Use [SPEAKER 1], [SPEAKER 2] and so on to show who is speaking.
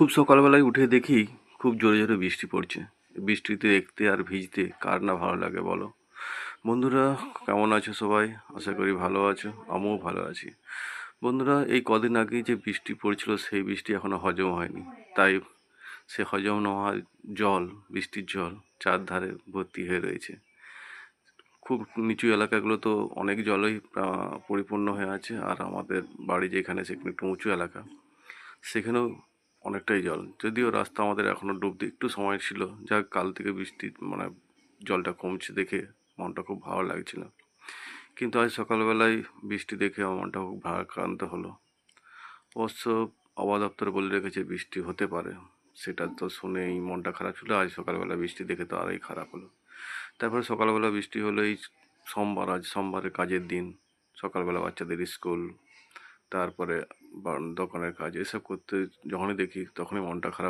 [SPEAKER 1] খুব সকালবেলায় উঠে দেখি খুব জোরে জোরে বৃষ্টি পড়ছে। বৃষ্টিতে দেখতে আর ভিজতে কার না ভালো লাগে বলো? বন্ধুরা, কেমন আছো সবাই? আশা করি ভালো আছো, আমিও ভালো আছি। বন্ধুরা, এই কদিন আগেই যে বৃষ্টি পড়ছিল সেই বৃষ্টি এখনো হজম হয়নি। তাই সে হজম না হওয়া জল, বৃষ্টির জল চারধারে ভর্তি হয়ে রয়েছে। খুব নিচু এলাকাগুলো তো অনেক জলেই পরিপূর্ণ হয়ে আছে, আর আমাদের বাড়ি যেখানে সেখানে একটু উঁচু এলাকা, সেখানেও অনেকটাই জল। যদিও রাস্তা আমাদের এখনও ডুবতে একটু সময় ছিল, যা কাল থেকে বৃষ্টি জলটা কমছে দেখে মনটা খুব ভালো লাগছিল। কিন্তু আজ সকালবেলায় বৃষ্টি দেখে আমার মনটা খুব ভারাক্রান্ত হলো। অবশ্য আবহাওয়া দপ্তর বলে রেখেছে বৃষ্টি হতে পারে, সেটা তো শুনেই মনটা খারাপ ছিল। আজ সকালবেলা বৃষ্টি দেখে তো আরই খারাপ হলো। তারপরে সকালবেলা বৃষ্টি হলো এই সোমবার, আজ সোমবারের কাজের দিন। সকালবেলা বাচ্চাদের স্কুল, তারপরে দোকানের কাজ, এসব করতে যখনই দেখি তখনই মনটা খারাপ।